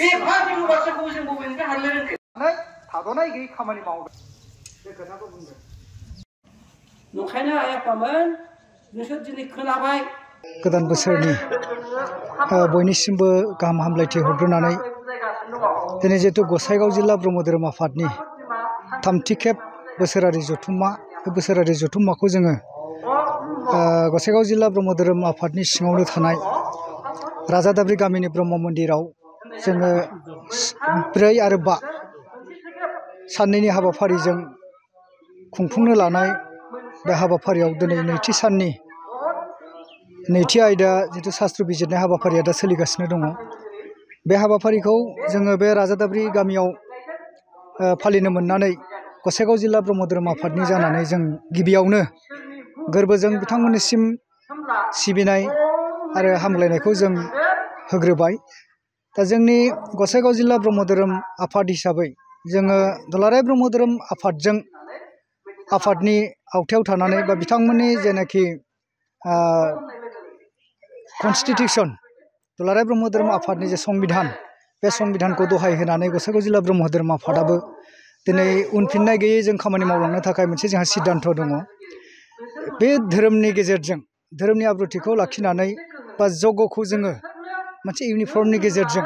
बे भाबिनि बाथ्राखौ जों बबेनिफ्राय हाननो रोंखो? थाद'नाय गैयै खामानि मावदों बे खोथाखौ बुंदों। नंखायनो आइ आफामोन नोंसोर दिनै खोनाबाय। गोदान बोसोरनि बयनिसिमबो गाहाम हामलायथि हरग्रोनानै दिनै जिहेतु गसाइगाव जिल्ला ब्रह्म धोरोम आफादनि थामथि खेब बोसोरारि जथुम्मा, बे बोसोरारि जथुम्माखौ जोङो गसाइगाव जिल्ला ब्रह्म धोरोम आफादनि सिङावनो थानाय राजादाब्रि गामिनि ब्रह्म मन्दिराव जोङो 4 आरो 5 साननैनि हाबाफारिजों खुंफुंनो लानाय बे हाबाफारियाव दिनै नैथि साननि नैथि आयदा जिथु शास्त्र बिजिरनाय हाबाफारिया दा सोलिगासिनो दङ। बे हाबाफारिखौ जोङो बे राजादाब्रि गामियाव फालिनो मोननानै गसाइगाव जिल्ला ब्रह्म धोरोम आफादनि जानानै जों गिबियावनो गोरबोजों बिथांमोननिसिम सिबिनाय आरो हामग्लायनायखौ जों होग्रोबाय। दा जोंनि गसाइगाव जिल्ला ब्रह्म धोरोम आफाद हिसाबै जोङो दुलाराय ब्रह्म धोरोम आफादजों आफादनि आवथायाव थानानै बा बिथांमोननि जेनाखि कनस्टिटिउसन दुलाराय ब्रह्म धोरोम आफादनि जे संबिधान, बे संबिधानखौ दहाय होनानै गसाइगाव जिल्ला ब्रह्म धोरोम आफादाबो दिनै उनफिननाय गैयै जों खामानि मावलांनो थाखाय मोनसे जोंहा सिद्धान्त दङ। बे धोरोमनि गेजेरजों धोरोमनि आब्रुथिखौ लाखिनानै बा जगखौ जोङो मोनसे इउनिफर्मनि गेजेरजों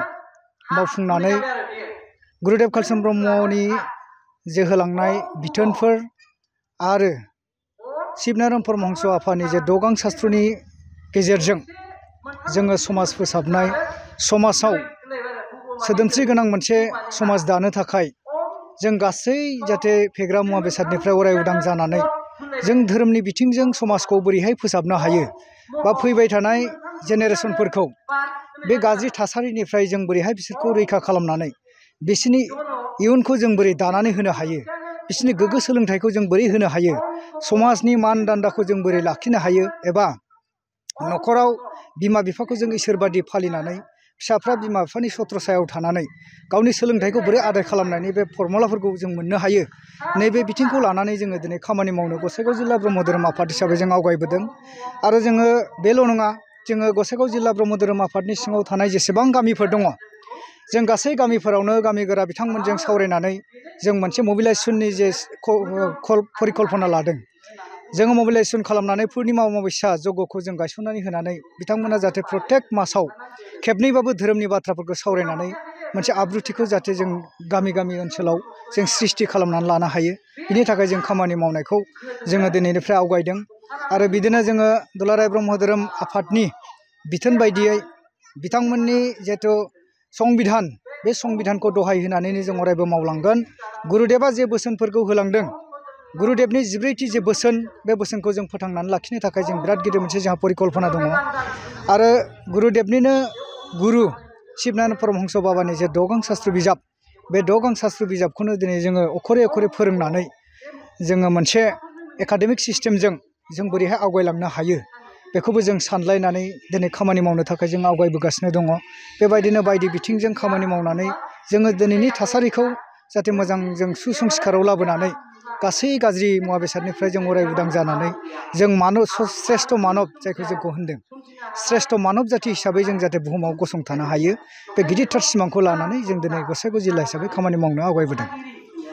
मावफुंनानै गुरुदेव कालिचरण ब्रह्मनि जे होलांनाय बिथोनफोर आरो शिबनारायण परमहंस आफानि जे 6 गां शास्त्रनि गेजेरजों जोङो समाज फोसाबनाय, समाजाव सोदोमस्रि गोनां मोनसे समाज दानो थाखाय जों गासै जाहाथे फेग्रा मुवा बेसादनिफ्राय अराय उदां जानानै जों धोरोमनि बिथिंजों समाजखौ बोरैहाय फोसाबनो हायो बा फैबाय थानाय जेनेरेसनफोरखौ बे गाज्रि थासारिनिफ्राय जों बोरैहाय बिसोरखौ रैखा खालामनानै बिसोरनि इयुनखौ जों बोरै दानानै होनो हायो, बिसोरनि गोग्गो सोलोंथाइखौ जों बोरै होनो हायो, समाजनि मान दान्दाखौ जों बोरै लाखिनो हायो, एबा न'खराव बिमा बिफाखौ जों इसोरबादि फालिनानै फिसाफ्रा बिमा बिफानि सत्रसायाव थानानै गावनि सोलोंथाइखौ बोरै आदाय खालामनायनि बे फर्मुलाफोरखौ जों मोननो हायो, नैबे बिथिंखौ लानानै जोङो दिनै खामानि मावनो गसाइगाव जिल्ला ब्रह्म धोरोम आफाद हिसाबै जों आवगायबोदों। आरो जोङो बेल' नङा, जोङो गसाइगाव जिल्ला ब्रह्म धोरोम आफादनि सिङाव थानाय जेसेबां गामिफोर दङ, जों गासै गामिफोरावनो गामि गोरा बिथांमोनजों सावरायनानै जों मोनसे मबिलाइजेसननि जे परिकल्पना लादों। जोङो मबिलाइजेसन खालामनानै पुर्निमा अमाबस्या जगखौ जों गायसननानै होनानै बिथांमोना जाहाथे प्रत्येक मासाव खेबनैबाबो धोरोमनि बाथ्राफोरखौ सावरायनानै मोनसे आब्रुथिखौ जाहाथे जों गामि गामि ओनसोलाव जों सृष्टि खालामनानै लानो हायो, बिनि थाखाय जों खामानि मावनायखौ जोङो दिनैनिफ्राय आवगायदों। आरो बिदिनो जोङो दुलाराय ब्रह्म धोरोम आफादनि बिथोन बायदियै बिथांमोननि जिहेथु संबिधान, बे संबिधानखौ दहाय होनानैनो जों अरायबो मावलांगोन। गुरुदेबा जे बोसोनफोरखौ होलांदों, गुरुदेबनि 14थि जे बोसोन, बे बोसोनखौ जों फोथांनानै लाखिनो थाखाय जों बिराद गिदिर मोनसे जोंहा परिकल्पना दङ। आरो गुरुदेबनिनो गुरु शिबनारायण परमहंस बाबानि जे 6 गां शास्त्र बिजाब, बे 6 गां शास्त्र बिजाबखौनो दिनै जोङो अखरे अखरे फोरोंनानै जोङो मोनसे एकाडेमिक सिस्टेमजों जों बोरैहाय आवगायलांनो हायो, बेखौबो जों सानलायनानै दिनै खामानि मावनो थाखाय जों आवगायबोगासिनो दङ। बेबायदिनो बायदि बिथिंजों खामानि मावनानै जोङो दिनैनि थासारिखौ जाहाथे मोजां जों सुसंस्काराव लाबोनानै गासै गाज्रि मुवा बेसादनिफ्राय जों अराय उदां जानानै जों श्रेष्ठ मानब, जायखौ जोंखौ होनदों श्रेष्ठ मानब जाथि हिसाबै जों जाहाथे बुहुमाव गसंथानो हायो, बे गिदिरथार सिमांखौ लानानै जों दिनै गसाइगाव जिल्ला हिसाबै खामानि मावनो आवगायबोदों।